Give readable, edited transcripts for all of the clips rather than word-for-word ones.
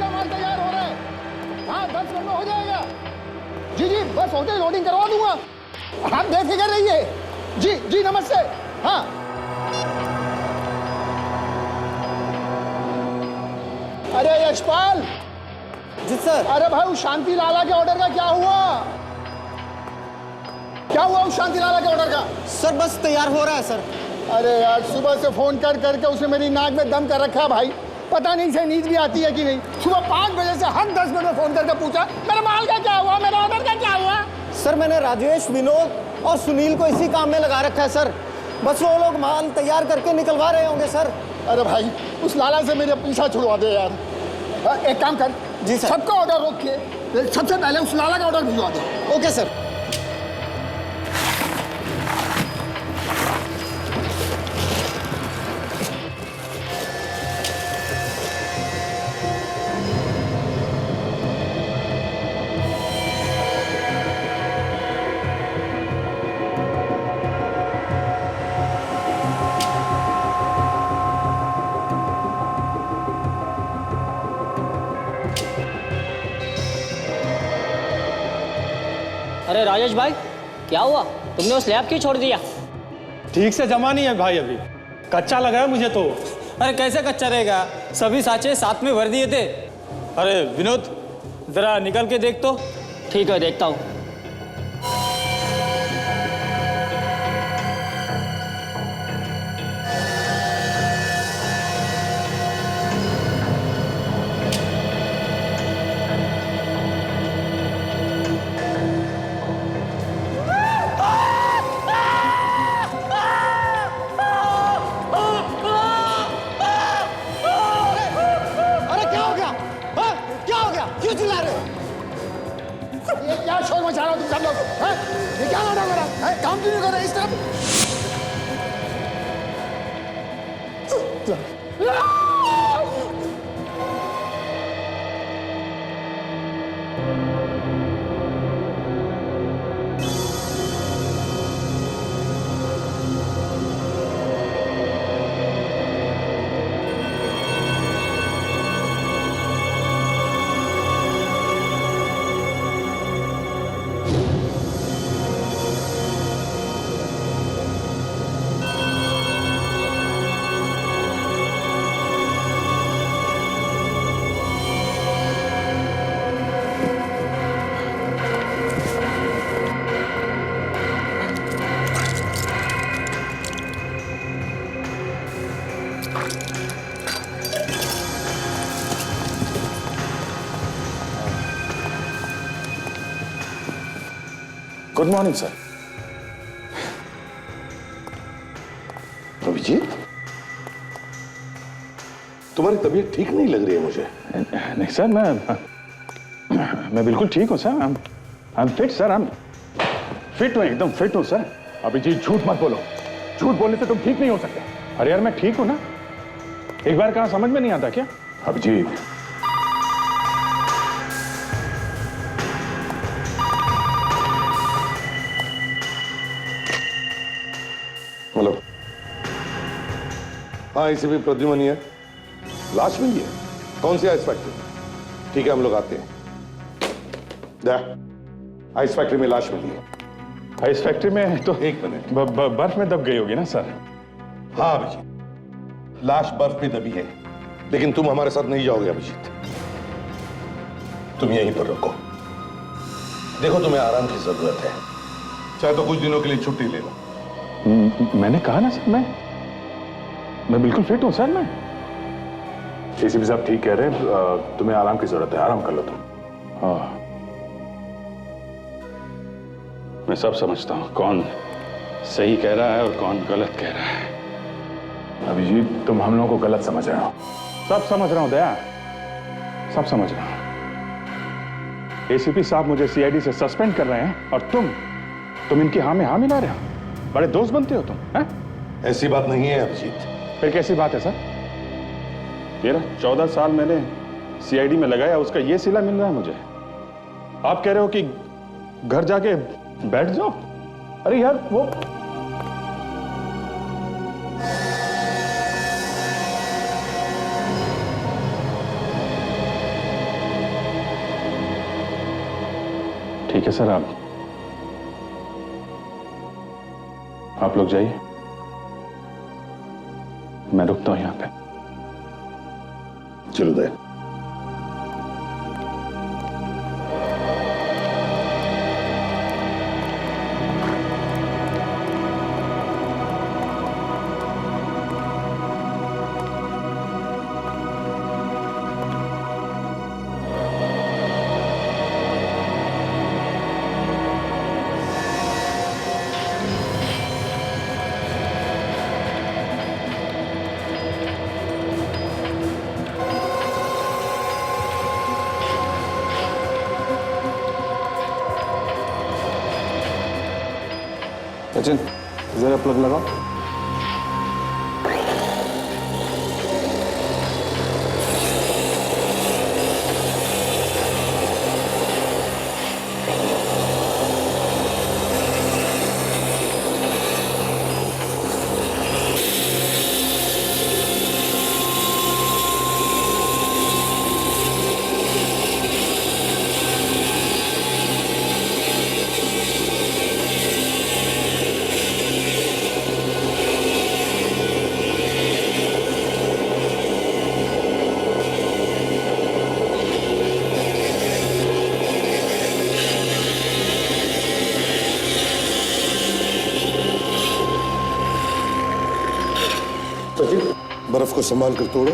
माल तैयार हो रहा है। हाँ 10 मिनट में हो जाएगा। जी जी बस होते ही लोडिंग करवा दूंगा। आप बेफिक्र रहिए। जी जी नमस्ते। हाँ अरे यशपाल। जी सर। अरे भाई उस शांति लाला के ऑर्डर का क्या हुआ? क्या हुआ उस शांति लाला के ऑर्डर का? सर बस तैयार हो रहा है सर। अरे यार सुबह से फोन कर करके उसने मेरी नाक में दम कर रखा है भाई। पता नहीं से नींद भी आती है कि नहीं। सुबह 5 बजे से हर 10 मिनट में फोन करके पूछा मेरे माल का क्या हुआ, मेरे ऑर्डर का क्या हुआ। सर मैंने राजेश, विनोद और सुनील को इसी काम में लगा रखा है सर। बस वो लोग माल तैयार करके निकलवा रहे होंगे सर। अरे भाई उस लाला से मेरे पीछा छुड़वा दे यार। एक काम कर। जी सर। सबका ऑर्डर रोक के सबसे पहले उस लाला का ऑर्डर भिजवा दे। Okay sir. अरे राजेश भाई क्या हुआ, तुमने वो स्लैब क्यों छोड़ दिया? ठीक से जमा नहीं है भाई, अभी कच्चा लगा है मुझे तो। अरे कैसे कच्चा रहेगा, सभी साँचे साथ में भर दिए थे। अरे विनोद जरा निकल के देख तो। ठीक है देखता हूँ। क्यों चिल्ला रहे हो? ये क्या शोर मचा रहा हो तुम सब लोग? हैं? ये क्या नाटक हो रहा है? काम क्यों नहीं कर रहे इस तरफ? Good morning sir. अभिजीत, तुम्हारी तबीयत ठीक नहीं लग रही है मुझे। नहीं सर, मैं बिल्कुल ठीक हूँ sir. I am fit sir. Fit हूँ, एकदम फिट हूँ सर। अभिजीत झूठ मत बोलो, झूठ बोलने से तुम ठीक नहीं हो सकते। अरे यार मैं ठीक हूँ ना, एक बार कहा समझ में नहीं आता क्या? अभिजीत, हेलो। हाँ इसे भी प्रद्युमन है। लाश मिली है? कौन सी आइस फैक्ट्री? ठीक है हम लोग आते हैं। आइस फैक्ट्री में लाश मिली है। आइस फैक्ट्री में तो एक मिनट, बर्फ में दब गई होगी ना सर? हाँ अभिजीत, लाश बर्फ में दबी है, लेकिन तुम हमारे साथ नहीं जाओगे अभिजीत। तुम यहीं पर रुको। देखो तुम्हें आराम की जरूरत है, चाहे तो कुछ दिनों के लिए छुट्टी ले लो। मैंने कहा ना सर, मैं बिल्कुल फिट हूँ सर। मैं एसीपी साहब ठीक कह रहे हैं, तुम्हें आराम की जरूरत है, आराम कर लो तुम। हाँ मैं सब समझता हूँ, कौन सही कह रहा है और कौन गलत कह रहा है। अभिजीत तुम हम लोगों को गलत समझ रहे हो। सब समझ रहा हूँ दया, सब समझ रहा हूँ। एसीपी साहब मुझे सीआईडी से सस्पेंड कर रहे हैं और तुम इनकी हाँ में हाँ मिला रहे हो। बड़े दोस्त बनते हो तुम, हैं? ऐसी बात नहीं है अभिजीत। फिर कैसी बात है सर? मेरा 14 साल मैंने सीआईडी में लगाया, उसका ये सिला मिल रहा है मुझे। आप कह रहे हो कि घर जाके बैठ जाओ? अरे यार वो ठीक है सर, आप लोग जाइए, मैं रुकता हूं यहां पे। चलो दे। सचिन जरा प्लग लगाओ। सचिन, बर्फ को संभाल कर तोड़ो।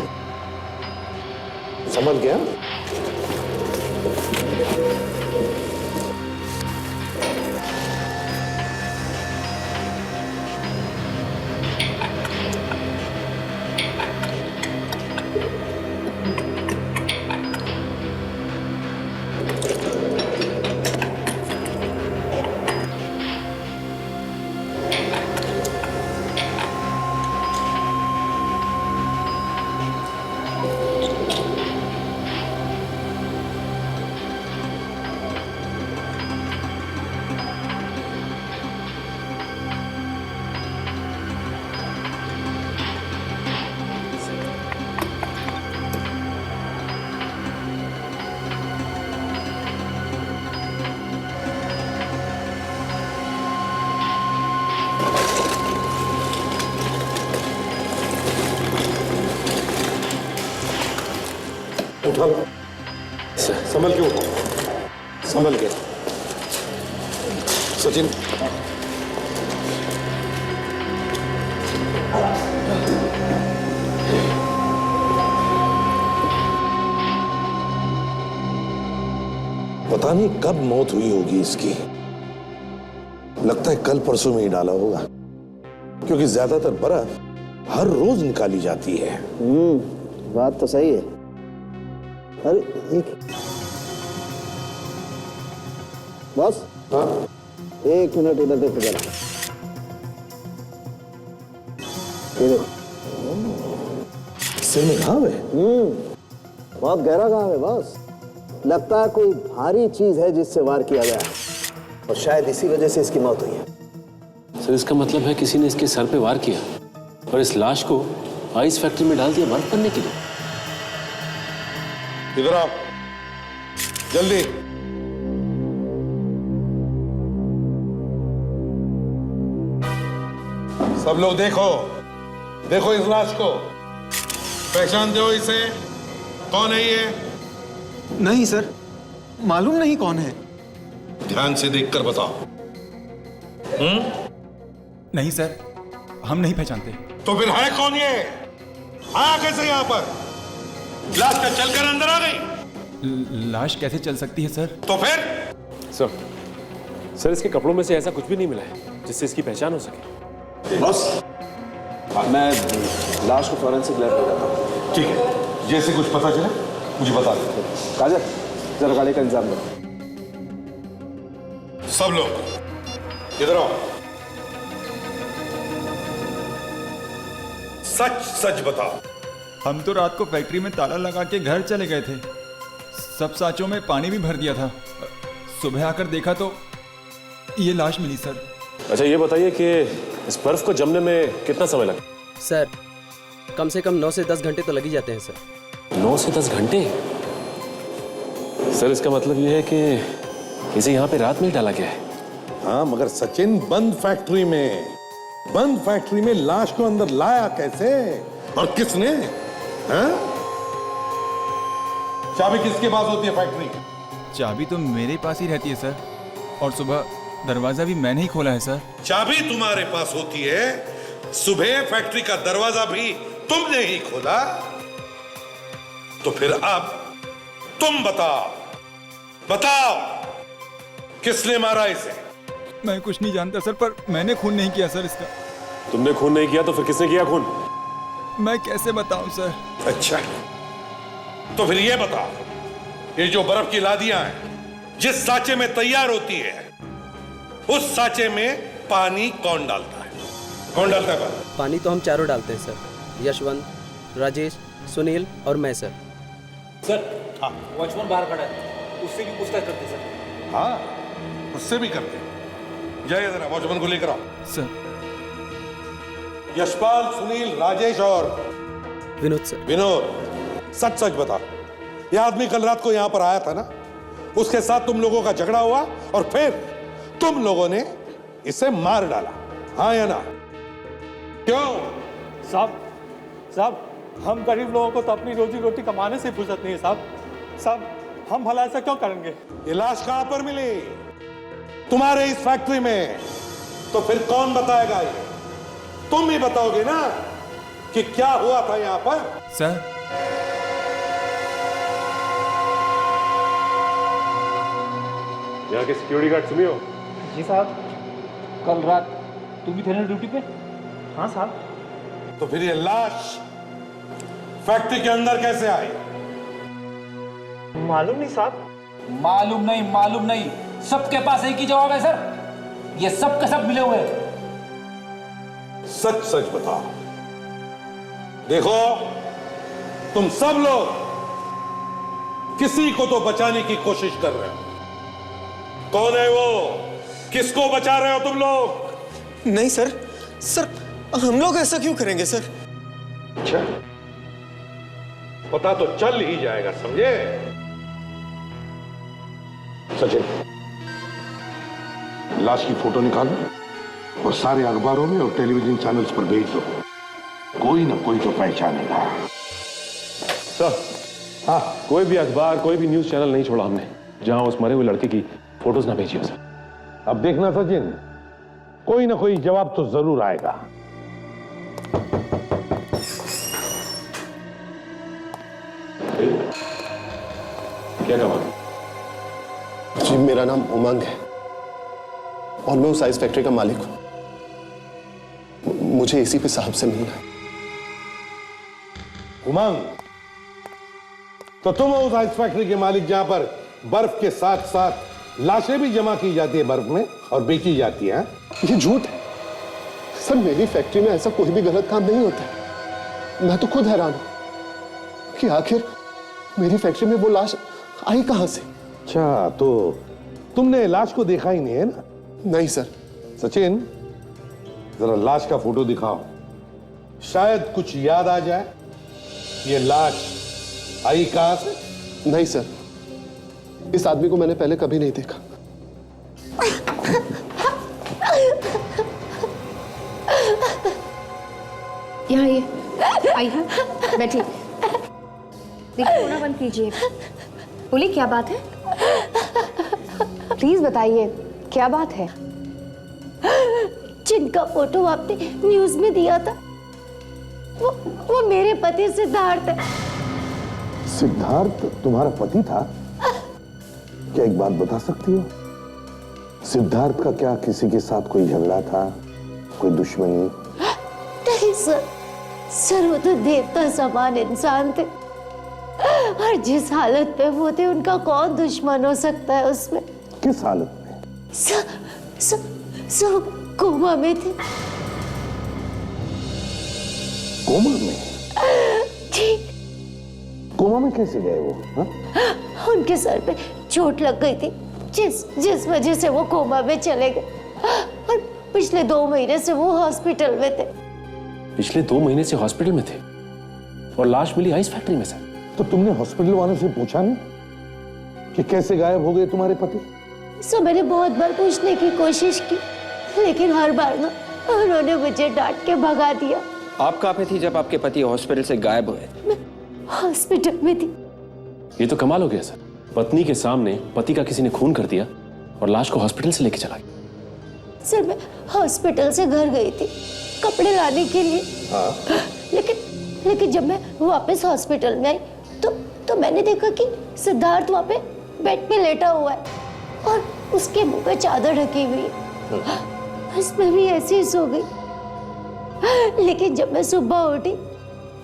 संभाल गया। उठा लो, संभल के उठो, संभल के। सचिन, पता नहीं कब मौत हुई होगी इसकी। लगता है कल परसों में ही डाला होगा, क्योंकि ज्यादातर बर्फ हर रोज निकाली जाती है। बात तो सही है। अरे एक बस, हाँ, 1 मिनट इधर देखो जरा। ये देखो, सिर में घाव है। बहुत गहरा घाव है बस। लगता है कोई भारी चीज है जिससे वार किया गया है, और शायद इसी वजह से इसकी मौत हुई है। सर इसका मतलब है किसी ने इसके सर पे वार किया और इस लाश को आइस फैक्ट्री में डाल दिया बर्फ बनने के लिए। इधर आओ, जल्दी। सब लोग देखो, देखो इस लाश को। पहचानते हो इसे? कौन है ये? नहीं सर, मालूम नहीं कौन है। ध्यान से देखकर बताओ। नहीं सर, हम नहीं पहचानते। तो फिर है कौन ये? आया कैसे यहाँ पर? लाश का चलकर अंदर आ गई? लाश कैसे चल सकती है सर? तो फिर? सर इसके कपड़ों में से ऐसा कुछ भी नहीं मिला है जिससे इसकी पहचान हो सके। बॉस, मैं लाश को फॉरेंसिक लैब ले जाता हूँ। ठीक है, जैसे कुछ पता चले मुझे बता दो। काजल, जरा गाड़ी का इंतजाम करो। सब लोग इधर आओ। सच सच बताओ। हम तो रात को फैक्ट्री में ताला लगा के घर चले गए थे। सब साँचों में पानी भी भर दिया था। सुबह आकर देखा तो ये लाश मिली सर। अच्छा ये बताइए कि इस बर्फ को जमने में कितना समय लगा? सर कम से कम 9 से 10 घंटे तो लग ही जाते हैं सर। 9 से 10 घंटे? सर इसका मतलब ये है कि इसे यहाँ पे रात में ही डाला गया है। हाँ मगर सचिन, बंद फैक्ट्री में लाश को अंदर लाया कैसे और किसने? हाँ? चाबी किसके पास होती है फैक्ट्री की? चाबी तो मेरे पास ही रहती है सर, और सुबह दरवाजा भी मैंने ही खोला है सर। चाबी तुम्हारे पास होती है, सुबह फैक्ट्री का दरवाजा भी तुमने ही खोला, तो फिर अब तुम बताओ किसने मारा इसे? मैं कुछ नहीं जानता सर, पर मैंने खून नहीं किया सर इसका। तुमने खून नहीं किया तो फिर किसने किया खून? मैं कैसे बताऊं सर? अच्छा, तो फिर ये बताओ, ये जो बर्फ की लादियां हैं जिस साँचे में तैयार होती है, उस साँचे में पानी कौन डालता है? कौन डालता है पानी? पानी तो हम चारों डालते हैं सर, यशवंत, राजेश, सुनील और मैं सर। हाँ, वॉचमैन बाहर खड़ा है, उससे भी पूछताछ करते सर। हाँ, उससे भी करते हैं। जाइए जरा वॉचमैन को लेकर आओ। सर। यशपाल, सुनील, राजेश और विनोद सर। विनोद, सच बता, यह आदमी कल रात को यहां पर आया था ना? उसके साथ तुम लोगों का झगड़ा हुआ और फिर तुम लोगों ने इसे मार डाला, हाँ या ना? क्यों? साहब, हम गरीब लोगों को तो अपनी रोजी रोटी कमाने से फुर्सत नहीं है साहब, हम भला ऐसा क्यों करेंगे? ये लाश कहां पर मिली? तुम्हारे इस फैक्ट्री में। तो फिर कौन बताएगा ये? तुम ही बताओगे ना कि क्या हुआ था यहां पर? सर, यहाँ के सिक्योरिटी गार्ड तुम ही हो? जी साहब, कल रात तुम भी थे ना ड्यूटी पे? हाँ साहब। तो फिर ये लाश फैक्ट्री के अंदर कैसे आई? मालूम नहीं साहब। मालूम नहीं, सबके पास एक ही जवाब है सर, ये सब के सब मिले हुए हैं। सच बताओ। देखो, तुम सब लोग किसी को तो बचाने की कोशिश कर रहे हो। कौन है वो? किसको बचा रहे हो तुम लोग? नहीं सर, हम लोग ऐसा क्यों करेंगे सर? अच्छा, पता तो चल ही जाएगा, समझे? सचिन, लाश की फोटो निकालो और सारे अखबारों में और टेलीविजन चैनल्स पर भेज दो। कोई ना कोई तो पहचानेगा। सर, हाँ, कोई भी अखबार, कोई भी न्यूज चैनल नहीं छोड़ा हमने जहां उस मरे हुए लड़के की फोटोज ना भेजी हो सर। अब देखना सचिन, कोई ना कोई जवाब तो जरूर आएगा। क्या कहा? जी, मेरा नाम उमंग है और मैं उस आइस फैक्ट्री का मालिक हूं। मुझे एसीपी साहब से मिलना है। उमंग, तो तुम हो उस आइस फैक्ट्री के मालिक जहां पर बर्फ के साथ साथ लाशें भी जमा की जाती है बर्फ में और बेची जाती है? ये झूठ है सर, मेरी फैक्ट्री में ऐसा कोई भी गलत काम नहीं होता। मैं तो खुद हैरान हूं कि आखिर मेरी फैक्ट्री में वो लाश आई कहां से। अच्छा, तो तुमने लाश को देखा ही नहीं है ना? नहीं सर। सचिन, जरा लाश का फोटो दिखाओ, शायद कुछ याद आ जाए। ये लाश आई कहां से? नहीं सर, इस आदमी को मैंने पहले कभी नहीं देखा। यहाँ ये आइए, बैठिए। देखिए, रोना बंद कीजिए। बोलिए, क्या बात है? प्लीज बताइए, क्या बात है? जिनका फोटो आपने न्यूज में दिया था, वो मेरे पति सिद्धार्थ है। सिद्धार्थ तुम्हारा पति था? क्या एक बात बता सकती हो? सिद्धार्थ का क्या किसी के साथ कोई झगड़ा था, कोई दुश्मनी? नहीं सर, वो तो देवता समान इंसान थे, और जिस हालत पे वो थे उनका कौन दुश्मन हो सकता है उसमें? किस हालत में? कोमा में थे। कोमा में? जी। कोमा में कैसे गए वो? हा? उनके सर पे चोट लग गई थी, जिस वजह से वो कोमा में चले गए, और पिछले 2 महीने से वो हॉस्पिटल में थे। पिछले 2 महीने से हॉस्पिटल में थे और लाश मिली आइस फैक्ट्री में सर। तो तुमने हॉस्पिटल वालों से पूछा नहीं कि कैसे गायब हो गए तुम्हारे पति? सो मैंने बहुत बार पूछने की कोशिश की, लेकिन हर बार ना उन्होंने मुझे डांट के भगा दिया। आप कहाँ पे थी जब आपके पति हॉस्पिटल से गायब हुए? मैं हॉस्पिटल में थी। ये तो कमाल हो गया सर, पत्नी के सामने पति का किसी ने खून कर दिया और लाश को हॉस्पिटल से लेके चला गया। सर मैं हॉस्पिटल से घर गई थी कपड़े लाने के लिए। लेकिन जब मैं वापस हॉस्पिटल में आई तो मैंने देखा कि सिद्धार्थ वहाँ पे बेड पे लेटा हुआ है और उसके मुंह पे चादर ढकी हुई है। बस मैं भी ऐसे ही सो गई। लेकिन जब मैं सुबह उठी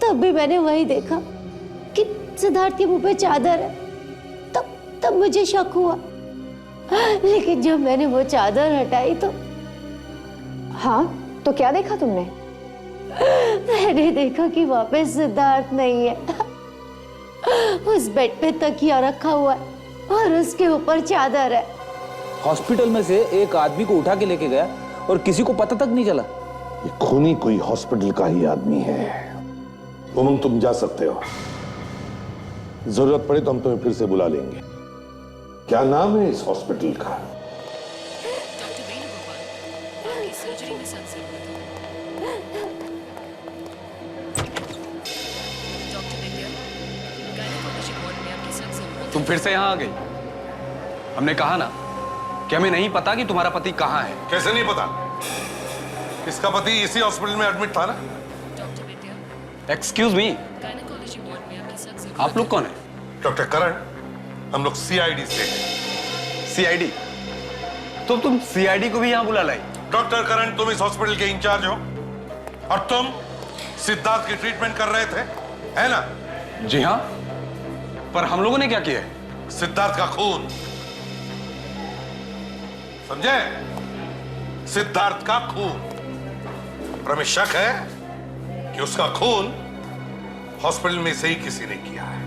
तब भी मैंने वही देखा कि सिद्धार्थ के मुंह पे चादर है। तब मुझे शक हुआ, लेकिन जब मैंने वो चादर हटाई तो हाँ, तो क्या देखा तुमने? मैंने देखा कि वहाँ पे सिद्धार्थ नहीं है। उस बेड पे तकिया रखा हुआ है और उसके ऊपर चादर है। हॉस्पिटल में से एक आदमी को उठा के लेके गया और किसी को पता तक नहीं चला। ये खूनी कोई हॉस्पिटल का ही आदमी है। उमंग, तुम जा सकते हो, जरूरत पड़े तो हम तुम्हें फिर से बुला लेंगे। क्या नाम है इस हॉस्पिटल का? तुम फिर से यहाँ आ गई। हमने कहा ना कि हमें नहीं पता कि तुम्हारा पति कहाँ है। कैसे नहीं पता? इसका पति इसी हॉस्पिटल में एडमिट था ना। एक्सक्यूज मी, आप लोग कौन है? डॉक्टर करण, हम लोग सीआईडी से हैं। सीआईडी? तो तुम सीआईडी को भी यहाँ बुला लाई? डॉक्टर करण, तुम इस हॉस्पिटल के इंचार्ज हो और तुम सिद्धार्थ की ट्रीटमेंट कर रहे थे, है ना? जी हाँ, पर हम लोगों ने क्या किया है? सिद्धार्थ का खून, समझे? सिद्धार्थ का खून। पर हमें शक है कि उसका खून हॉस्पिटल में से ही किसी ने किया है।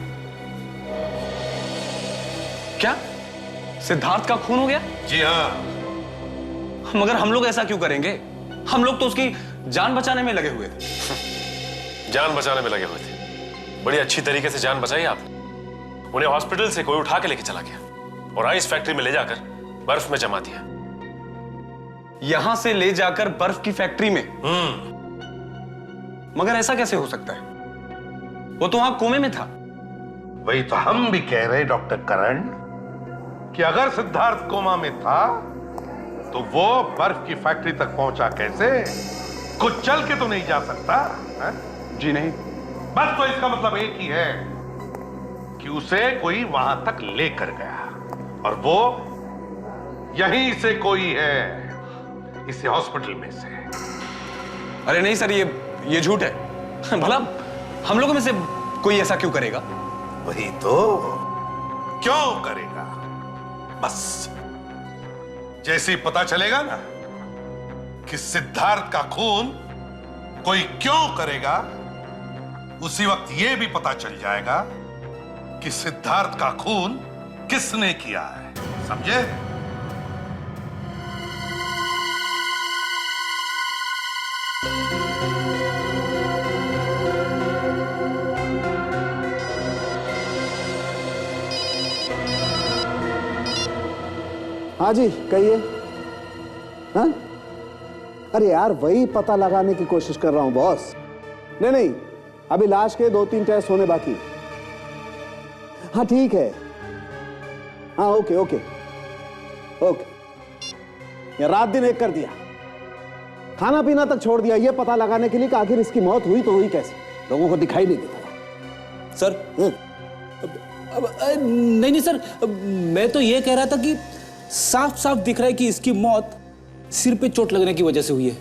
क्या सिद्धार्थ का खून हो गया? जी हाँ। मगर हम लोग ऐसा क्यों करेंगे? हम लोग तो उसकी जान बचाने में लगे हुए थे। जान बचाने में लगे हुए थे? बड़ी अच्छी तरीके से जान बचाई आपने। उन्हें हॉस्पिटल से कोई उठा के लेके चला गया और आइस फैक्ट्री में ले जाकर बर्फ में जमा दिया। यहां से ले जाकर बर्फ की फैक्ट्री में? मगर ऐसा कैसे हो सकता है? वो तो वहां कोमे में था। वही तो हम भी कह रहे डॉक्टर करण कि अगर सिद्धार्थ कोमा में था तो वो बर्फ की फैक्ट्री तक पहुंचा कैसे? कुछ चल के तो नहीं जा सकता है? जी नहीं। बस तो इसका मतलब एक ही है कि उसे कोई वहां तक लेकर गया और वो यहीं से कोई है, इसी हॉस्पिटल में से। अरे नहीं सर, ये झूठ है। भला हम लोगों में से कोई ऐसा क्यों करेगा? वही तो, क्यों करेगा? बस जैसे ही पता चलेगा ना कि सिद्धार्थ का खून कोई क्यों करेगा, उसी वक्त यह भी पता चल जाएगा कि सिद्धार्थ का खून किसने किया है। समझे? हाँ जी कहिए। हाँ, अरे यार वही पता लगाने की कोशिश कर रहा हूं बॉस। नहीं, अभी लाश के 2-3 टेस्ट होने बाकी। हाँ ठीक है। हाँ ओके। ये रात दिन एक कर दिया, खाना पीना तक छोड़ दिया, ये पता लगाने के लिए कि आखिर इसकी मौत हुई तो हुई कैसे, लोगों को दिखाई नहीं देता। सर नहीं सर, मैं तो ये कह रहा था कि साफ साफ दिख रहा है कि इसकी मौत सिर पे चोट लगने की वजह से हुई है।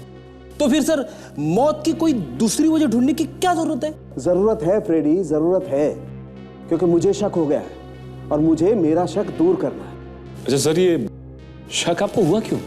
तो फिर सर मौत की कोई दूसरी वजह ढूंढने की क्या जरूरत है? जरूरत है फ्रेडी, जरूरत है, क्योंकि मुझे शक हो गया है और मुझे मेरा शक दूर करना है। अच्छा सर, ये शक आपको हुआ क्यों?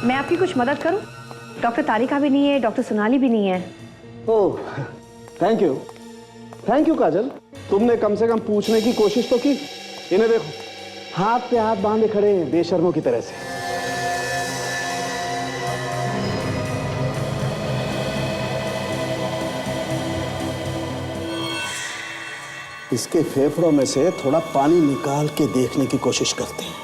मैं आपकी कुछ मदद करूं? डॉक्टर तारिका भी नहीं है, डॉक्टर सोनाली भी नहीं है। ओह थैंक यू काजल, तुमने कम से कम पूछने की कोशिश तो की। इन्हें देखो, हाथ पे हाथ बांधे खड़े हैं बेशर्मों की तरह से। इसके फेफड़ों में से थोड़ा पानी निकाल के देखने की कोशिश करते हैं।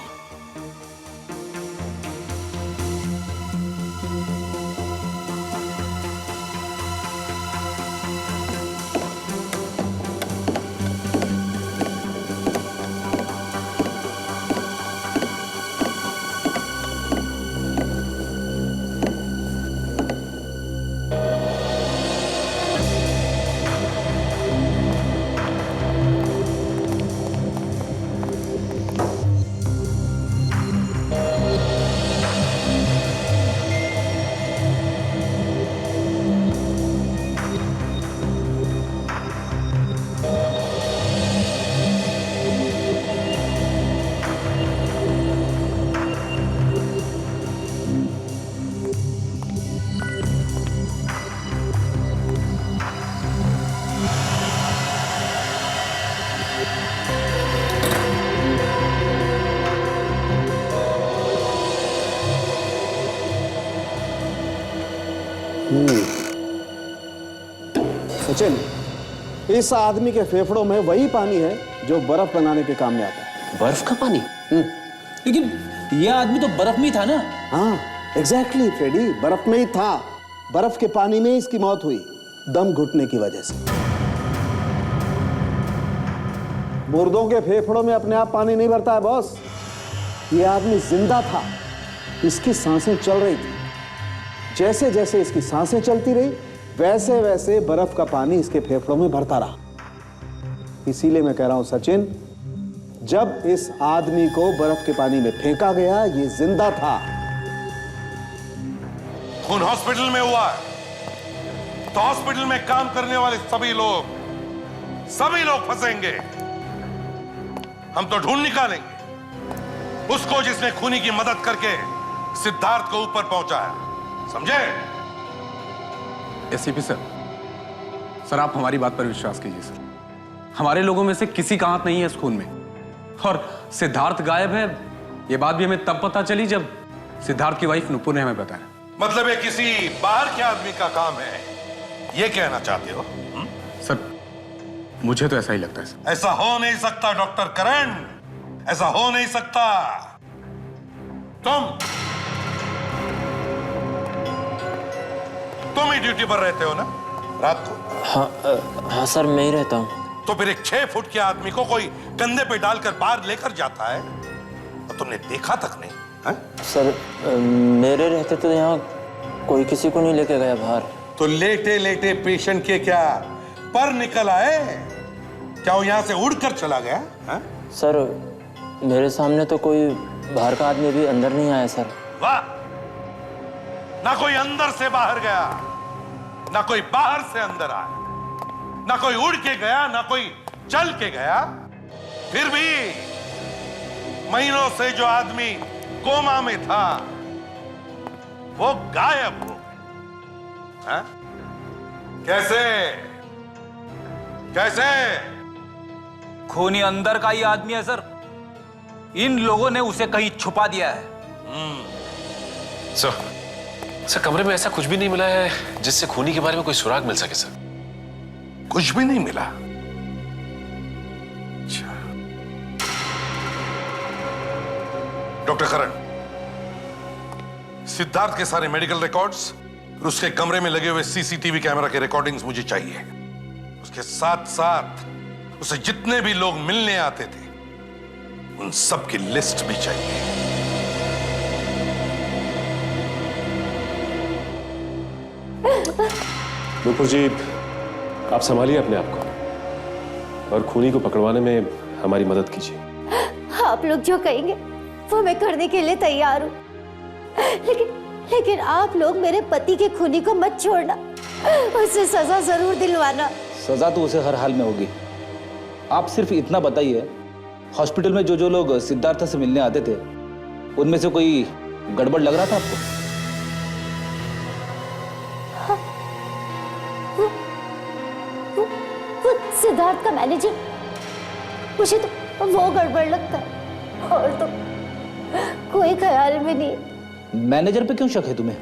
सचिन, इस आदमी के फेफड़ों में वही पानी है जो बर्फ बनाने के काम में आता है। बर्फ का पानी? लेकिन यह आदमी तो बर्फ में ही था ना? हाँ, एग्जैक्टली फ्रेडी, बर्फ में ही था। बर्फ के पानी में इसकी मौत हुई, दम घुटने की वजह से। मुर्दों के फेफड़ों में अपने आप पानी नहीं भरता है बॉस। ये आदमी जिंदा था, इसकी सांसें चल रही थी। जैसे जैसे इसकी सांसें चलती रही, वैसे वैसे बर्फ का पानी इसके फेफड़ों में भरता रहा। इसीलिए मैं कह रहा हूं सचिन, जब इस आदमी को बर्फ के पानी में फेंका गया, ये जिंदा था। खून हॉस्पिटल में हुआ है तो हॉस्पिटल में काम करने वाले सभी लोग फंसेंगे। हम तो ढूंढ निकालेंगे उसको जिसने खूनी की मदद करके सिद्धार्थ को ऊपर पहुंचाया, समझे? एसीपी सर, आप हमारी बात पर विश्वास कीजिए सर। हमारे लोगों में से किसी का हाथ नहीं है इस खून में। और सिद्धार्थ गायब है, यह बात भी हमें तब पता चली जब सिद्धार्थ की वाइफ नुपुर ने हमें बताया। मतलब ये किसी बाहर के आदमी का काम है, ये कहना चाहते हो? सर, मुझे तो ऐसा ही लगता है सर। ऐसा हो नहीं सकता डॉक्टर करण, ऐसा हो नहीं सकता। तुम ही ड्यूटी पर रहते हो ना रात को? हाँ सर, मैं ही रहता हूँ। तो फिर एक 6 फुट के आदमी को कोई कंधे पे डालकर बाहर लेकर जाता है और तुमने देखा तक नहीं है? सर, मेरे रहते तो यहाँ कोई किसी को नहीं लेके गया बाहर। तो लेटे लेटे पेशेंट के क्या पर निकल आए? क्या वो यहाँ से उड़कर चला गया है? सर, मेरे सामने तो कोई बाहर का आदमी भी अंदर नहीं आया सर। वाह, ना कोई अंदर से बाहर गया, ना कोई बाहर से अंदर आया, ना कोई उड़ के गया, ना कोई चल के गया। फिर भी महीनों से जो आदमी कोमा में था वो गायब हो। है? कैसे कैसे? खूनी अंदर का ही आदमी है सर। इन लोगों ने उसे कहीं छुपा दिया है। सर, कमरे में ऐसा कुछ भी नहीं मिला है जिससे खूनी के बारे में कोई सुराग मिल सके सर। कुछ भी नहीं मिला? डॉक्टर करण, सिद्धार्थ के सारे मेडिकल रिकॉर्ड्स और उसके कमरे में लगे हुए सीसीटीवी कैमरा के रिकॉर्डिंग्स मुझे चाहिए। उसके साथ साथ उसे जितने भी लोग मिलने आते थे उन सब की लिस्ट भी चाहिए। नुपुर जी, आप संभालिए अपने आप को और खूनी को पकड़वाने में हमारी मदद कीजिए। आप लोग जो कहेंगे वो मैं करने के लिए तैयार हूँ, लेकिन आप लोग मेरे पति के खूनी को मत छोड़ना, उसे सजा जरूर दिलवाना। सजा तो उसे हर हाल में होगी। आप सिर्फ इतना बताइए, हॉस्पिटल में जो लोग सिद्धार्थ से मिलने आते थे उनमें से कोई गड़बड़ लग रहा था आपको? सिद्धार्थ का मैनेजर, मुझे तो वो गड़बड़ लगता है और तो कोई ख्याल में नहीं। मैनेजर पे क्यों शक है तुम्हें?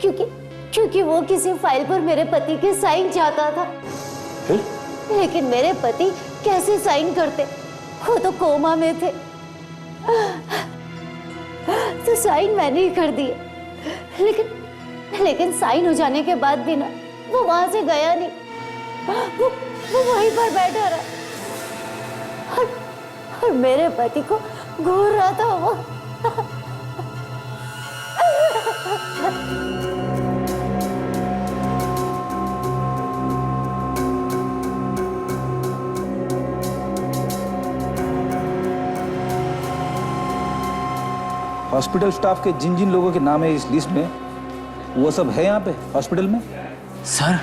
क्योंकि वो किसी फाइल पर मेरे पति के साइन चाहता था। फिर? लेकिन मेरे पति कैसे साइन करते, वो तो कोमा में थे। तो साइन मैंने ही कर दिए, लेकिन साइन हो जाने के बाद भी ना वो वहां से गया नहीं, वो वहीं पर बैठा रहा और मेरे पति को घूर रहा था वो। हॉस्पिटल स्टाफ के जिन जिन लोगों के नाम है इस लिस्ट में, वो सब है यहाँ पे हॉस्पिटल में? सर,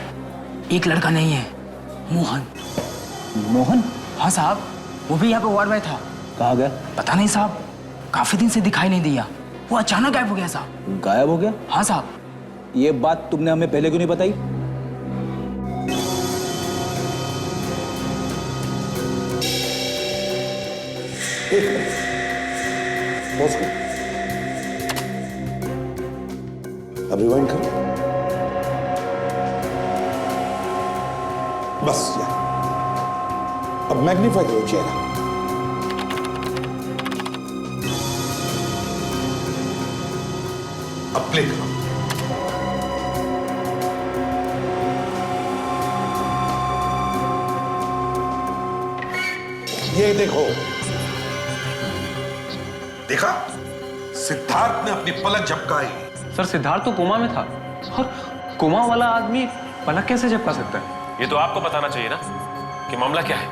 एक लड़का नहीं है, मोहन। मोहन? हाँ साहब, वो भी यहाँ पे वार्ड में था। कहाँ गया? पता नहीं साहब, काफी दिन से दिखाई नहीं दिया, वो अचानक गायब हो गया साहब। गायब हो गया? हाँ साहब। ये बात तुमने हमें पहले क्यों नहीं बताई? अब रिवाइंड करो। बस यार, अब मैग्नीफाई करो चेहरा। अब प्ले करो। ये देखो, देखा? सिद्धार्थ ने अपनी पलक झपकाई। सर, सिद्धार्थ तो कोमा में था और कोमा वाला आदमी पलक कैसे झपका सकता है? ये तो आपको बताना चाहिए ना कि मामला क्या है।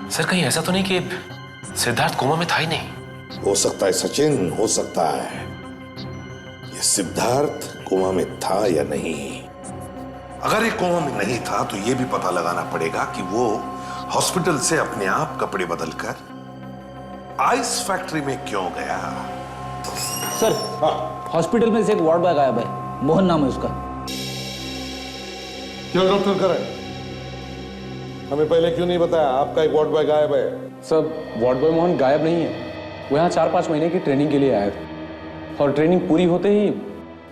सर, कहीं ऐसा तो नहीं कि सिद्धार्थ कोमा में था ही नहीं? हो सकता है सचिन, हो सकता है। ये सिद्धार्थ कोमा में था या नहीं। अगर ये कोमा में नहीं था तो ये भी पता लगाना पड़ेगा कि वो हॉस्पिटल से अपने आप कपड़े बदलकर आइस फैक्ट्री में क्यों गया। सर, हॉस्पिटल में से एक वार्ड बॉय गायब है, मोहन नाम है उसका। क्यों डॉक्टर करण, हमें पहले क्यों नहीं बताया आपका एक वार्ड बॉय गायब है? सर, वार्ड बॉय मोहन गायब नहीं है, वो यहाँ 4-5 महीने की ट्रेनिंग के लिए आया था और ट्रेनिंग पूरी होते ही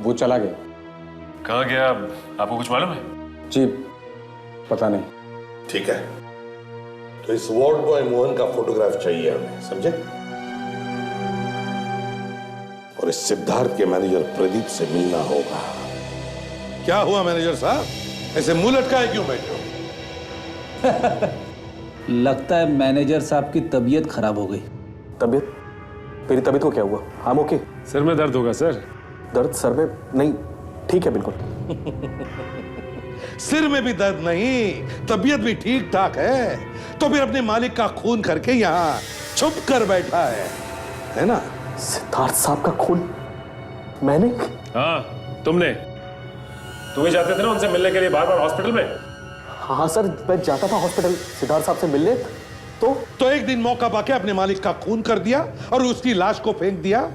वो चला गया। कहाँ गया आपको कुछ मालूम है? जी पता नहीं। ठीक है, तो इस वार्ड बॉय मोहन का फोटोग्राफ चाहिए हमें, समझे? और इस सिद्धार्थ के मैनेजर प्रदीप से मिलना होगा। क्या हुआ मैनेजर साहब, ऐसे मुंह लटकाए क्यों बैठे हो? लगता है मैनेजर साहब की तबीयत खराब हो गई। तबीयत? मेरी तबीयत को क्या हुआ? हम ओके? सर में दर्द होगा सर। दर्द सर में? नहीं, ठीक है बिल्कुल। सिर में भी दर्द नहीं, तबीयत भी ठीक ठाक है, तो फिर अपने मालिक का खून करके यहाँ छुप कर बैठा है ना? सिद्धार्थ साहब का खून मैंने? हाँ, तुमने। तुम ही जाते थे ना उनसे मिलने के लिए बार बार हॉस्पिटल में? हाँ सर, मैं जाता था हॉस्पिटल सिद्धार्थ साहब से मिलने। तो एक दिन मौका पाके अपने मालिक का खून कर दिया और उसकी लाश को फेंक दिया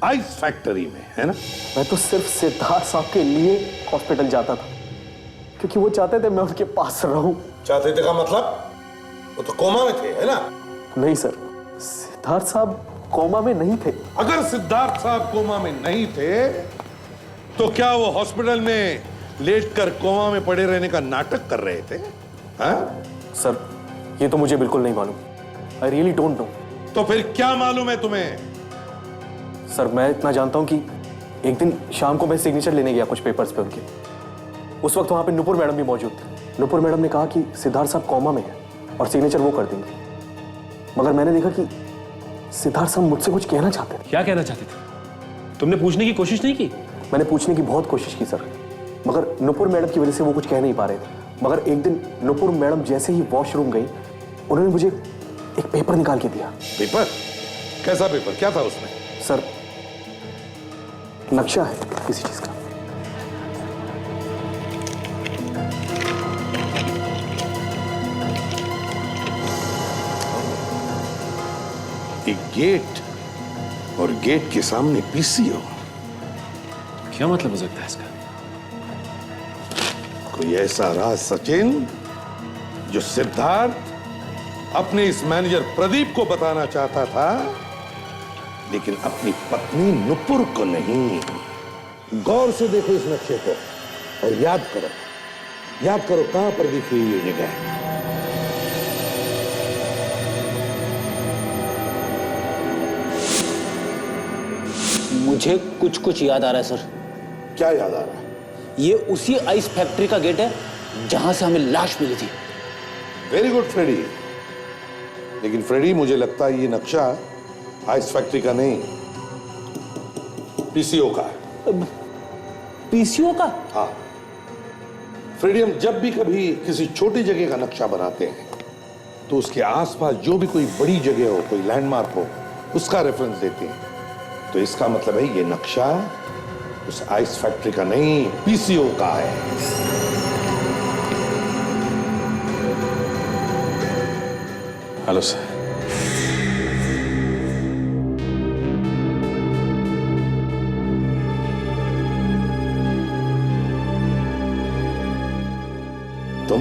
आइस फैक्ट्री में, है ना? मैं तो सिर्फ सिद्धार्थ साहब के लिए हॉस्पिटल जाता था, क्योंकि वो चाहते थे मैं उनके पास रहूं। चाहते थे का मतलब? वो तो कोमा में थे, है ना? नहीं सर, सिद्धार्थ साहब कोमा में नहीं थे। अगर सिद्धार्थ साहब कोमा में नहीं थे तो क्या वो हॉस्पिटल में लेटकर कोमा में पड़े रहने का नाटक कर रहे थे? हाँ? सर, ये तो मुझे बिल्कुल नहीं मालूम। I really don't know. तो फिर क्या मालूम है तुम्हें? सर, मैं इतना जानता हूं कि एक दिन शाम को मैं सिग्नेचर लेने गया कुछ पेपर्स पे उनके। उस वक्त वहां पे नुपुर मैडम भी मौजूद थे। नुपुर मैडम ने कहा कि सिद्धार्थ साहब कोमा में है और सिग्नेचर वो कर देंगे, मगर मैंने देखा कि सिद्धार्थ साहब मुझसे कुछ कहना चाहते थे। क्या कहना चाहते थे? तुमने पूछने की कोशिश नहीं की? मैंने पूछने की बहुत कोशिश की सर, मगर नुपुर मैडम की वजह से वो कुछ कह नहीं पा रहे थे। मगर एक दिन नुपुर मैडम जैसे ही वॉशरूम गई, उन्होंने मुझे एक पेपर निकाल के दिया। पेपर? कैसा पेपर? क्या था उसमें? सर, नक्शा है किसी चीज का। एक गेट और गेट के सामने पीसीओ। क्या मतलब हो सकता है इसका? कोई ऐसा राज सचिन जो सिद्धार्थ अपने इस मैनेजर प्रदीप को बताना चाहता था, लेकिन अपनी पत्नी नुपुर को नहीं। गौर से देखो इस नक्शे को और याद करो कहां पर दिख रही ये जगह। मुझे कुछ कुछ याद आ रहा है सर। क्या याद आ रहा है? ये उसी आइस फैक्ट्री का गेट है जहां से हमें लाश मिली थी। Very good Freddy. लेकिन फ्रेडी, मुझे लगता है ये नक्शा आइस फैक्ट्री का नहीं, पीसीओ का है। पीसीओ का? हाँ फ्रेडी, हम जब भी कभी किसी छोटी जगह का नक्शा बनाते हैं तो उसके आसपास जो भी कोई बड़ी जगह हो, कोई लैंडमार्क हो, उसका रेफरेंस देते हैं। तो इसका मतलब है ये नक्शा उस आइस फैक्ट्री का नहीं, पीसीओ का है। Hello sir. तुम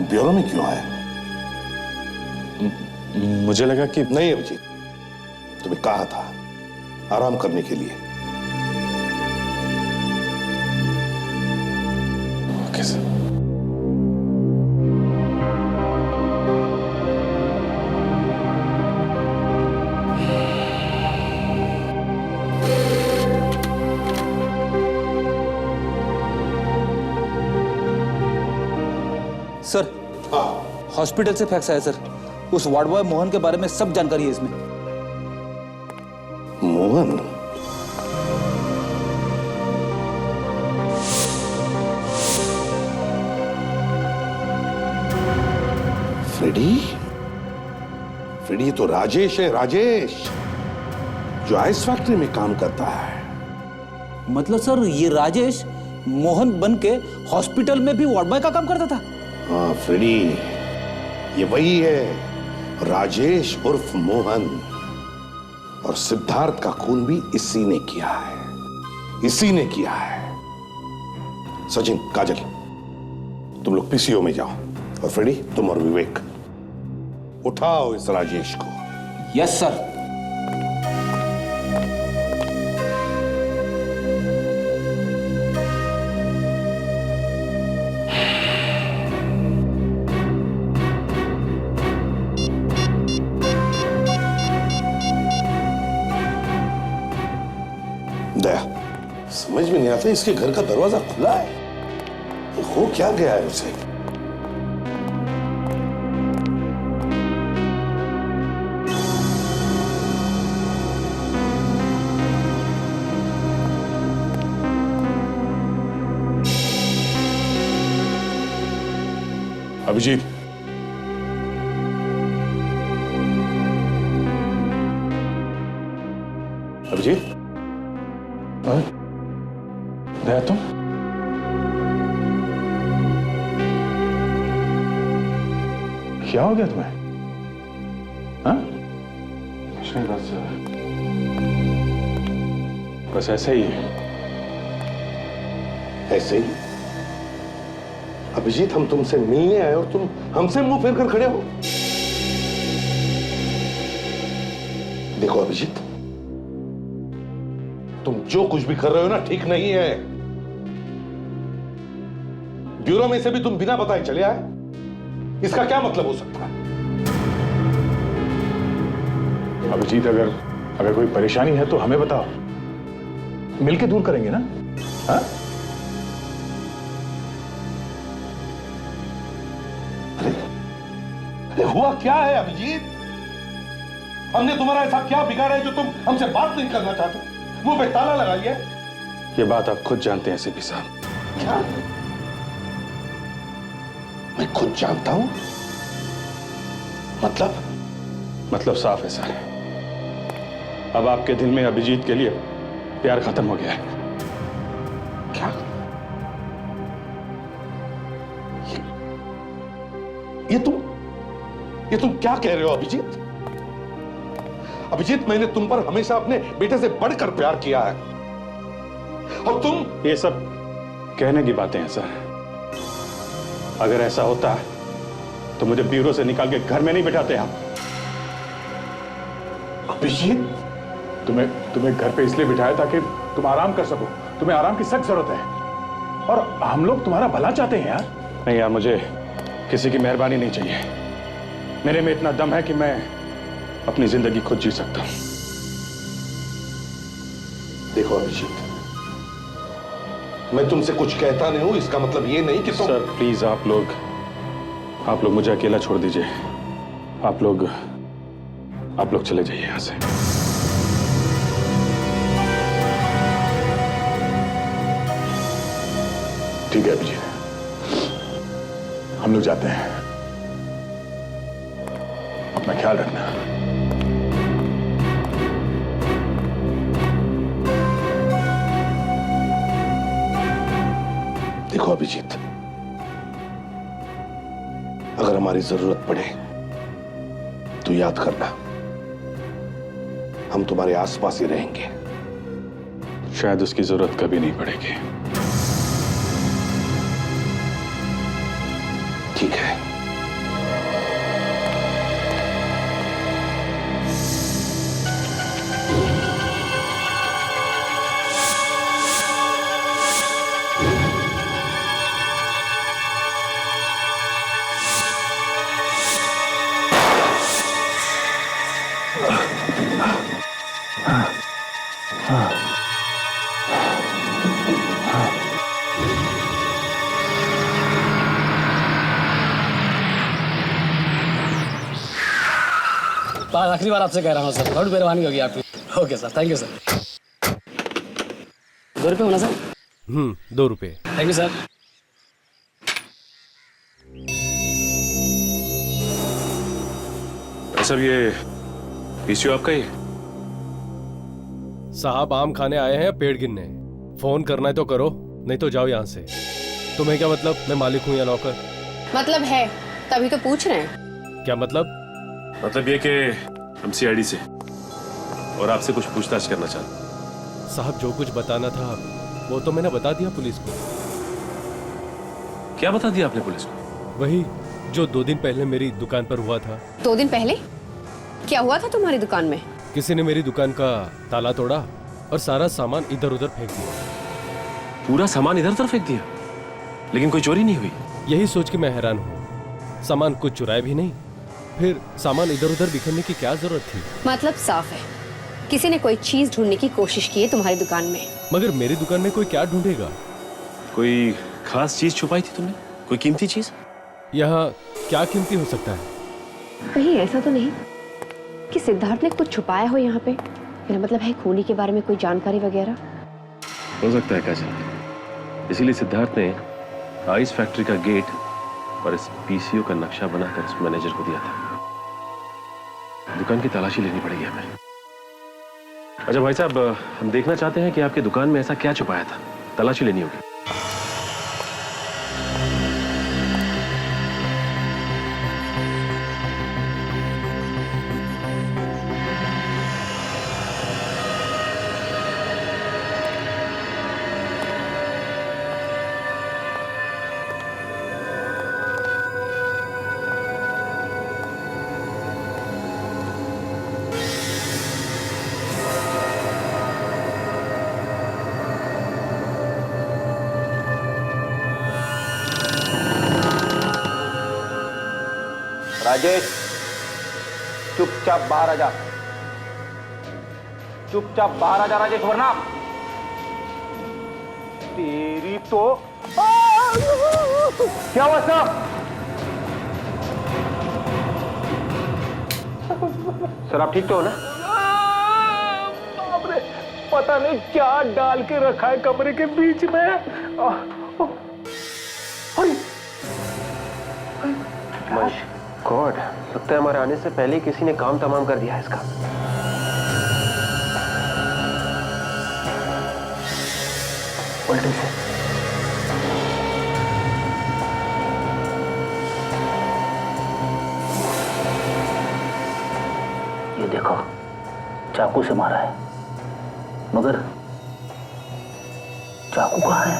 ब्यूरो में क्यों आए? मुझे लगा कि नहीं अभिजीत, तुम्हें कहा था आराम करने के लिए। Okay sir. सर, हॉस्पिटल से फैक्स आया सर। उस वार्ड बॉय मोहन के बारे में सब जानकारी है इसमें। मोहन? फ्रेडी? फ्रेडी, ये तो राजेश है, राजेश, जो आइस फैक्ट्री में काम करता है। मतलब सर, ये राजेश मोहन बन के हॉस्पिटल में भी वार्ड बॉय का काम करता था? हाँ फ्रेडी, ये वही है, राजेश उर्फ मोहन। और सिद्धार्थ का खून भी इसी ने किया है, इसी ने किया है। सचिन, काजल, तुम लोग पीसीओ में जाओ, और फ्रेडी तुम और विवेक उठाओ इस राजेश को। Yes sir. दया, समझ में नहीं आता, इसके घर का दरवाजा खुला है, हो क्या गया है उसे? अभिजीत, अभिजीत, दया तुम? क्या हो गया तुम्हें? हाँ? कुछ नहीं, बस ऐसे ही है। ऐसे ही? अभिजीत, हम तुमसे मिलने आए और तुम हमसे मुंह फेर कर खड़े हो। देखो अभिजीत, तुम जो कुछ भी कर रहे हो ना, ठीक नहीं है। ब्यूरो में से भी तुम बिना बताए चले आए, इसका क्या मतलब हो सकता है? अभिजीत, अगर कोई परेशानी है तो हमें बताओ, मिलके दूर करेंगे ना? हाँ? अरे हुआ क्या है अभिजीत? हमने तुम्हारा ऐसा क्या बिगाड़ा है जो तुम हमसे बात नहीं करना चाहते? मुंह पे ताला लगा लिया? ये बात आप खुद जानते हैं सीपी साहब। क्या? मैं खुद जानता हूं? मतलब साफ है सर। अब आपके दिल में अभिजीत के लिए प्यार खत्म हो गया है। क्या? ये तुम क्या कह रहे हो अभिजीत? अभिजीत, मैंने तुम पर हमेशा अपने बेटे से बढ़कर प्यार किया है, और तुम ये कहने की बातें हैं सर। अगर ऐसा होता तो मुझे ब्यूरो से निकाल के घर में नहीं बिठाते आप। अभिजीत, तुम्हें घर पे इसलिए बिठाया ताकि तुम आराम कर सको। तुम्हें आराम की सख्त जरूरत है और हम लोग तुम्हारा भला चाहते हैं यार। नहीं यार, मुझे किसी की मेहरबानी नहीं चाहिए। मेरे में इतना दम है कि मैं अपनी जिंदगी खुद जी सकता हूं। देखो अभिजीत, मैं तुमसे कुछ कहता नहीं हूं, इसका मतलब ये नहीं कि तुम... सर प्लीज आप लोग मुझे अकेला छोड़ दीजिए। आप लोग चले जाइए यहां से। ठीक है अभिजीत, हम लोग जाते हैं। अपना ख्याल रखना। देखो अभिजीत, अगर हमारी जरूरत पड़े तो याद करना, हम तुम्हारे आसपास ही रहेंगे। शायद उसकी जरूरत कभी नहीं पड़ेगी। ठीक है। आखिरी बार आपसे कह रहा हूँ सर, बहुत मेहरबानी होगी आपकी। Okay sir, thank you sir. 2 रुपये होना सर? 2 रुपये। Thank you sir. सर ये पीसीओ आपका ही है? साहब आम खाने आए हैं पेड़ गिनने। फोन करना है तो करो, नहीं तो जाओ यहाँ से। तुम्हें क्या मतलब, मैं मालिक हूँ या नौकर? मतलब है, तभी तो पूछ रहे हैं। क्या मतलब? मतलब ये कि हम सीआईडी से और आपसे कुछ पूछताछ करना चाहते। साहब जो कुछ बताना था वो तो मैंने बता दिया पुलिस को। क्या बता दिया आपने पुलिस को? वही जो 2 दिन पहले मेरी दुकान पर हुआ था। 2 दिन पहले क्या हुआ था तुम्हारी दुकान में? किसी ने मेरी दुकान का ताला तोड़ा और सारा सामान इधर उधर फेंक दिया। पूरा सामान इधर उधर फेंक दिया, लेकिन कोई चोरी नहीं हुई? यही सोच के मैं हैरान हूँ। सामान कुछ चुराया भी नहीं, फिर सामान इधर उधर बिखरने की क्या जरूरत थी? मतलब साफ है, किसी ने कोई चीज ढूंढने की कोशिश की है तुम्हारी दुकान में। मगर मेरी दुकान में कोई क्या ढूंढेगा? कोई खास चीज छुपाई थी तुमने? कोई कीमती चीज? यहाँ क्या कीमती हो सकता है? कहीं ऐसा तो नहीं कि सिद्धार्थ ने कुछ छुपाया हो यहाँ पे? मेरा मतलब है खूनी के बारे में कोई जानकारी वगैरह? हो सकता है काजल, इसीलिए सिद्धार्थ ने आइस फैक्ट्री का गेट और इस पीसीओ का नक्शा बनाकर इस मैनेजर को दिया था। दुकान की तलाशी लेनी पड़ेगी हमें। अच्छा भाई साहब, हम देखना चाहते हैं कि आपकी दुकान में ऐसा क्या छुपाया था। तलाशी लेनी होगी। राजेश, चुपचाप बाहर आ जा। चुपचाप बाहर आ जा राजेश, वरना तेरी तो... क्या हुआ सर? सर आप ठीक तो हो ना? बाप रे, पता नहीं क्या डाल के रखा है कमरे के बीच में। गॉड, लगता है हमारे आने से पहले ही किसी ने काम तमाम कर दिया है इसका। उल्टे से। ये देखो, चाकू से मारा है, मगर चाकू कहाँ है?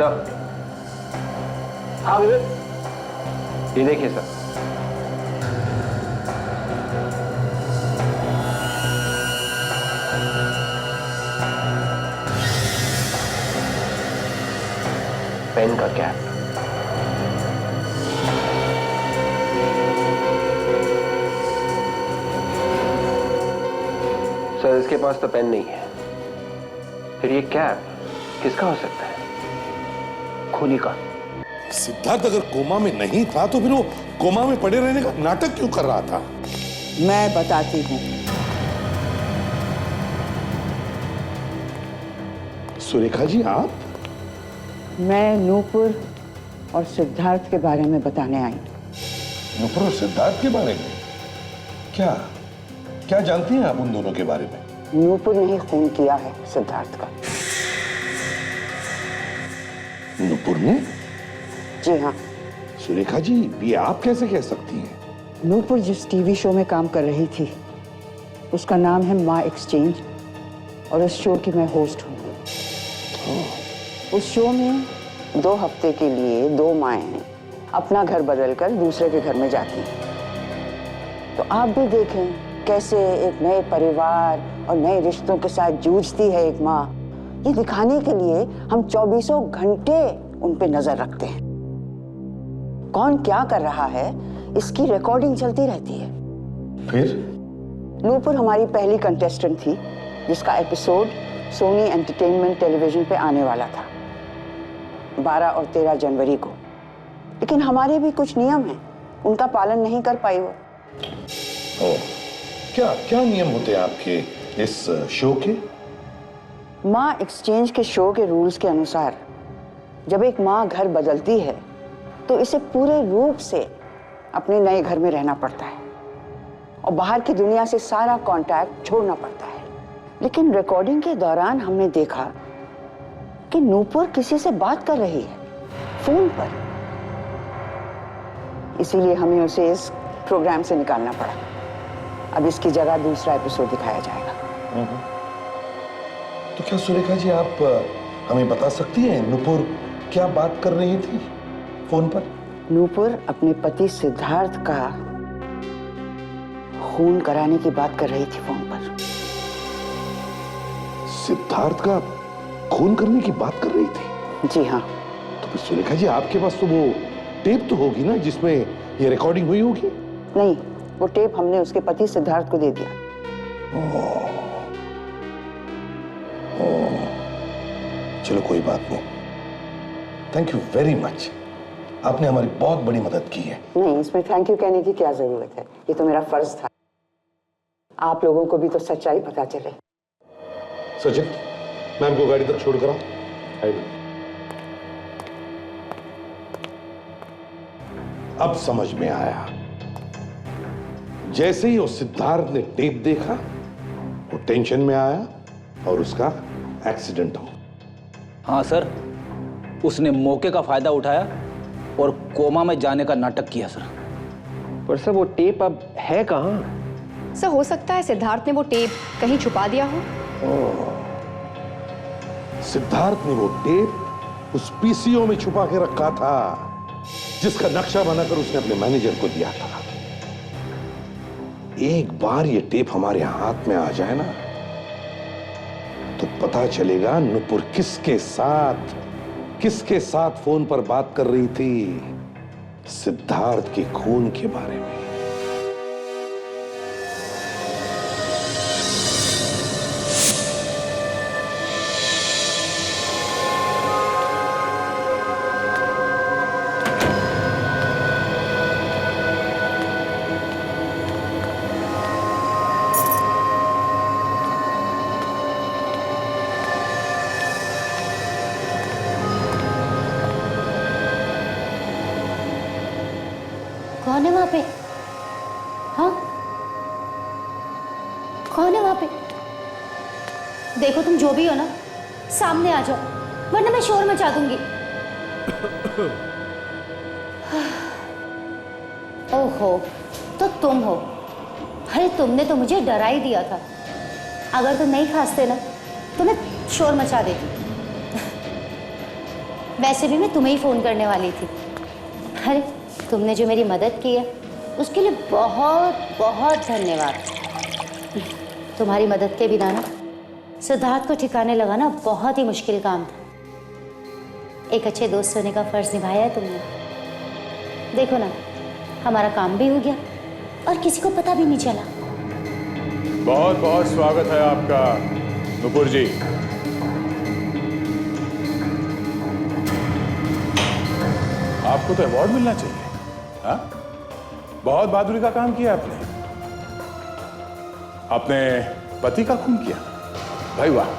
सर। हाँ विवेक, ये देखिए सर। पेन का कैप। सर इसके पास तो पेन नहीं है। फिर ये कैप किसका हो सकता है? खूनी का। सिद्धार्थ अगर कोमा में नहीं था तो फिर वो कोमा में पड़े रहने का नाटक क्यों कर रहा था? मैं बताती हूँ। सुरेखा जी आप? मैं नूपुर और सिद्धार्थ के बारे में बताने आई। नूपुर और सिद्धार्थ के बारे में? क्या क्या जानती हैं आप उन दोनों के बारे में? नूपुर ने ही खून किया है सिद्धार्थ का। नूपुर ने? जी हाँ। सुरेखा जी ये आप कैसे कह सकती हैं? नूपुर जिस टीवी शो में काम कर रही थी उसका नाम है माँ एक्सचेंज, और उस शो की मैं होस्ट हूँ। उस शो में 2 हफ्ते के लिए 2 माएँ अपना घर बदलकर दूसरे के घर में जाती हैं। तो आप भी देखें कैसे एक नए परिवार और नए रिश्तों के साथ जूझती है एक माँ। ये दिखाने के लिए हम 24 घंटे उन पे नजर रखते हैं। कौन क्या कर रहा है इसकी रिकॉर्डिंग चलती रहती है। फिर नूपुर हमारी पहली कंटेस्टेंट थी जिसका एपिसोड सोनी एंटरटेनमेंट टेलीविजन पे आने वाला था 12 और 13 जनवरी को। लेकिन हमारे भी कुछ नियम हैं, उनका पालन नहीं कर पाई वो। क्या क्या नियम होते हैं आपके इस शो के? माँ एक्सचेंज के शो के रूल्स के अनुसार जब एक माँ घर बदलती है तो इसे पूरे रूप से अपने नए घर में रहना पड़ता है और बाहर की दुनिया से सारा कांटेक्ट छोड़ना पड़ता है। लेकिन रिकॉर्डिंग के दौरान हमने देखा कि नूपुर किसी से बात कर रही है फोन पर। इसीलिए हमें उसे इस प्रोग्राम से निकालना पड़ा। अब इसकी जगह दूसरा एपिसोड दिखाया जाएगा। तो क्या सुरेखा जी आप हमें बता सकती हैं नूपुर क्या बात कर रही थी फोन पर? नूपुर अपने पति सिद्धार्थ का खून कराने की बात कर रही थी फोन पर। सिद्धार्थ का खून करने की बात कर रही थी? जी हाँ। तो फिर सुरेखा जी आपके पास तो वो टेप तो होगी ना जिसमें ये रिकॉर्डिंग हुई होगी? नहीं, वो टेप हमने उसके पति सिद्धार्थ को दे दिया। चलो कोई बात नहीं। थैंक यू वेरी मच, आपने हमारी बहुत बड़ी मदद की है। नहीं, इसमें थैंक यू कहने की क्या जरूरत है, ये तो मेरा फर्ज था। आप लोगों को भी तो सच्चाई पता चले। सचिन, मैम को गाड़ी तक छोड़ कर आओ। अब समझ में आया। जैसे ही वो सिद्धार्थ ने टेप देखा वो टेंशन में आया और उसका एक्सीडेंट हो। हाँ सर, उसने मौके का फायदा उठाया और कोमा में जाने का नाटक किया सर। पर सर वो टेप अब है कहाँ? सर हो सकता है सिद्धार्थ ने वो टेप कहीं छुपा दिया हो। सिद्धार्थ ने वो टेप उस पीसीओ में छुपा के रखा था जिसका नक्शा बनाकर उसने अपने मैनेजर को दिया था। एक बार ये टेप हमारे हाथ में आ जाए ना तो पता चलेगा नूपुर किसके साथ फोन पर बात कर रही थी सिद्धार्थ के खून के बारे में। कौन है वहां पे? हाँ, कौन है वहां पे? देखो तुम जो भी हो ना, सामने आ जाओ वरना मैं शोर मचा दूंगी। ओहो, तो तुम हो। अरे तुमने तो मुझे डरा ही दिया था। अगर तुम नहीं खांसते ना तो मैं शोर मचा देती। वैसे भी मैं तुम्हें ही फ़ोन करने वाली थी। अरे तुमने जो मेरी मदद की है उसके लिए बहुत बहुत धन्यवाद। तुम्हारी मदद के बिना ना सिद्धार्थ को ठिकाने लगाना बहुत ही मुश्किल काम था। एक अच्छे दोस्त होने का फर्ज निभाया है तुमने। देखो ना, हमारा काम भी हो गया और किसी को पता भी नहीं चला। बहुत बहुत स्वागत है आपका नुपुर जी। आपको तो अवार्ड मिलना चाहिए। हाँ? बहुत बहादुरी का काम किया आपने। आपने पति का खून किया, भाई वाह।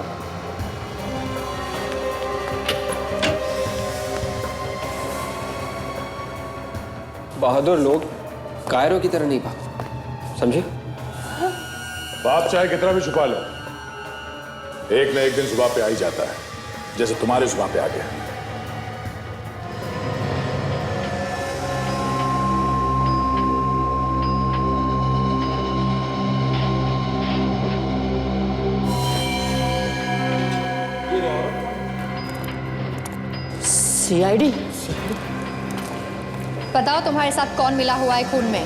बहादुर लोग कायरों की तरह नहीं भागते, समझे? बाप चाहे कितना भी छुपा लो, एक न एक दिन जुबान पे आ ही जाता है, जैसे तुम्हारे जुबान पे आ गया। CID? बताओ तुम्हारे साथ कौन मिला हुआ है खून में?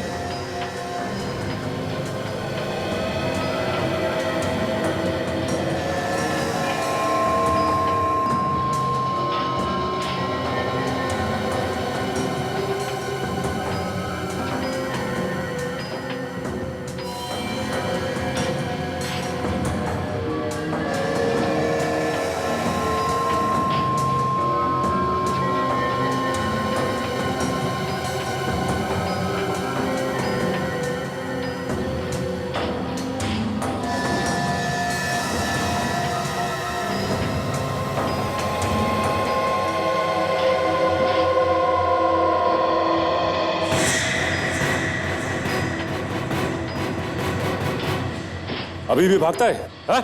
अभी भी भागता है, हा?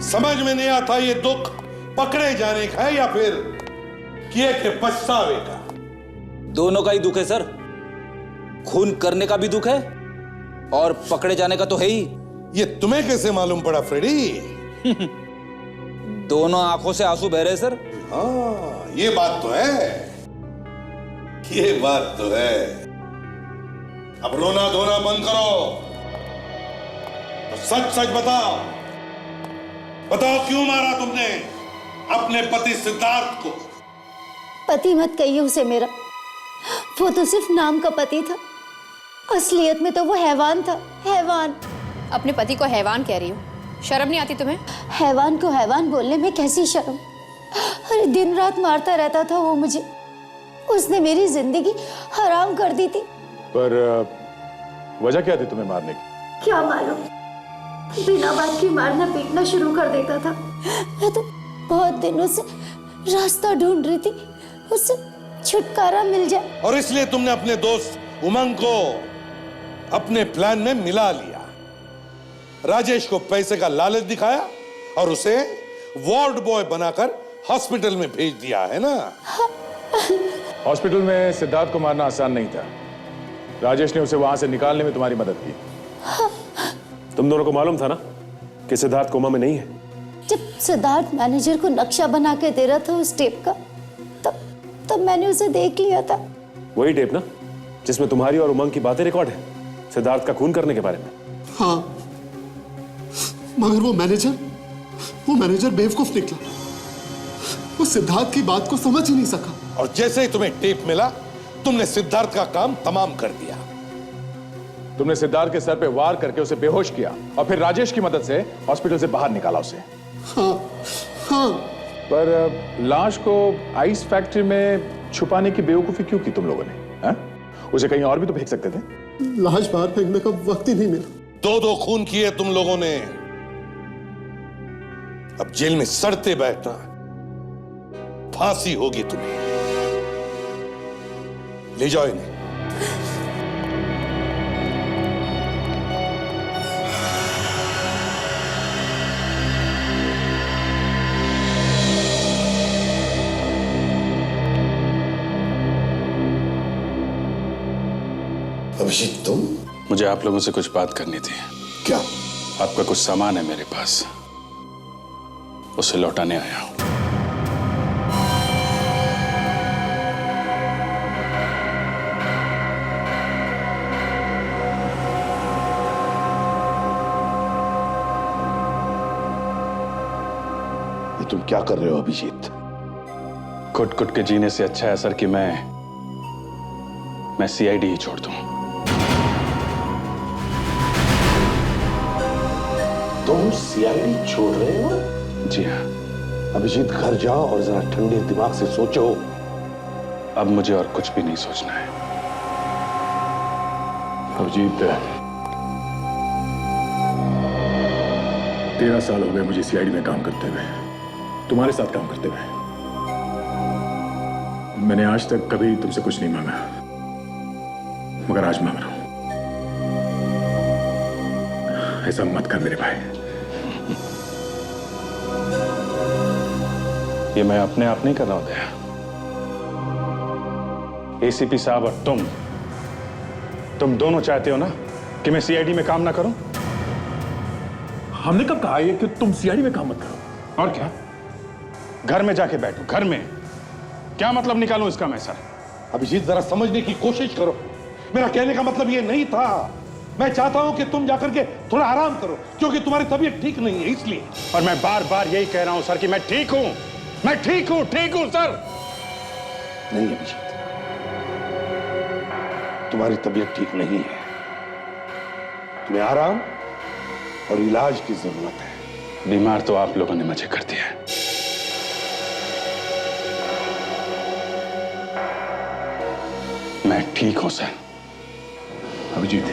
समझ में नहीं आता ये दुख पकड़े जाने का है या फिर किए के पछतावे का? दोनों का ही दुख है सर। खून करने का भी दुख है और पकड़े जाने का तो है ही। ये तुम्हें कैसे मालूम पड़ा फ्रेडी? दोनों आंखों से आंसू बह रहे सर। हाँ, ये बात तो है, ये बात तो है। अब रोना धोना बंद करो, तो सच सच बताओ, बताओ क्यों मारा तुमने अपने पति सिद्धार्थ को? पति मत कहिए उसे मेरा, वो तो सिर्फ नाम का पति था, असलियत में तो वो हैवान था, हैवान। अपने पति को हैवान कह रही हो? शर्म नहीं आती तुम्हें? हैवान को हैवान बोलने में कैसी शर्म? अरे दिन रात मारता रहता था वो मुझे, उसने मेरी जिंदगी हराम कर दी थी। पर वजह क्या थी तुम्हें मारने की? क्या मालूम, बिना बात की मारना पीटना शुरू कर देता था। मैं तो बहुत दिनों से रास्ता ढूंढ रही थी, उससे छुटकारा मिल जाए। और इसलिए तुमने अपने दोस्त उमंग को अपने प्लान में मिला लिया, राजेश को पैसे का लालच दिखाया और उसे वार्ड बॉय बनाकर हॉस्पिटल में भेज दिया, है ना? हॉस्पिटल में सिद्धार्थ को मारना आसान नहीं था। राजेश ने उसे वहां से निकालने में तुम्हारी मदद की। तुम दोनों को मालूम था ना कि सिद्धार्थ कोमा में नहीं है? जब सिद्धार्थ मैनेजर को नक्शा बना के दे रहा था उस टेप का, तब मैंने उसे देख लिया था। वही टेप ना जिसमें तुम्हारी और उमंग की बातें रिकॉर्ड है सिद्धार्थ का खून करने के बारे में। हाँ, मगर वो मैनेजर बेवकूफ निकला। वो सिद्धार्थ की बात को समझ ही नहीं सका। और जैसे ही तुम्हें टेप मिला, तुमने सिद्धार्थ का काम तमाम कर दिया। तुमने सिद्धार्थ के सर पे वार करके उसे बेहोश किया और फिर राजेश की मदद से हॉस्पिटल से बाहर निकाला उसे। हाँ। पर लाश को आइस फैक्ट्री में छुपाने की बेवकूफी क्यों की तुम लोगों ने? हा? उसे कहीं और भी तो फेंक सकते थे। लाश बाहर फेंकने का वक्त ही नहीं मिला। दो खून किए तुम लोगों ने, अब जेल में सड़ते बैठना, फांसी होगी तुम्हें। ले जाओ इन्हें। अभिजीत, तुम? मुझे आप लोगों से कुछ बात करनी थी। क्या? आपका कुछ सामान है मेरे पास, उसे लौटाने आया हूं। ये तुम क्या कर रहे हो अभिजीत? कुट कुट के जीने से अच्छा है सर कि मैं सीआईडी ही छोड़ दूं। तुम सीआईडी छोड़ रहे हो? जी हाँ। अभिजीत घर जाओ और जरा ठंडे दिमाग से सोचो। अब मुझे और कुछ भी नहीं सोचना है। अभिजीत, 13 साल हो गए मुझे सीआईडी में काम करते हुए, तुम्हारे साथ काम करते हुए। मैंने आज तक कभी तुमसे कुछ नहीं मांगा, मगर आज मांग रहा हूं। ऐसा मत कर मेरे भाई। ये मैं अपने आप नहीं कर रहा हूं दया। एसीपी साहब और तुम दोनों चाहते हो ना कि मैं सीआईडी में काम ना करूं? हमने कब कहा है कि तुम सीआईडी में काम मत करो? और क्या, घर में जाके बैठो। घर में क्या मतलब निकालूं इसका मैं सर? अभिजीत जरा समझने की कोशिश करो। मेरा कहने का मतलब ये नहीं था। मैं चाहता हूं कि तुम जाकर के थोड़ा आराम करो, क्योंकि तुम्हारी तबीयत ठीक नहीं है इसलिए। और मैं बार बार यही कह रहा हूं सर कि मैं ठीक हूं, मैं ठीक हूं सर। नहीं अभिजीत, तुम्हारी तबीयत ठीक नहीं है। तुम्हें आराम और इलाज की जरूरत है। बीमार तो आप लोगों ने मुझे कर दिया है। मैं ठीक हूं सर। अभिजीत,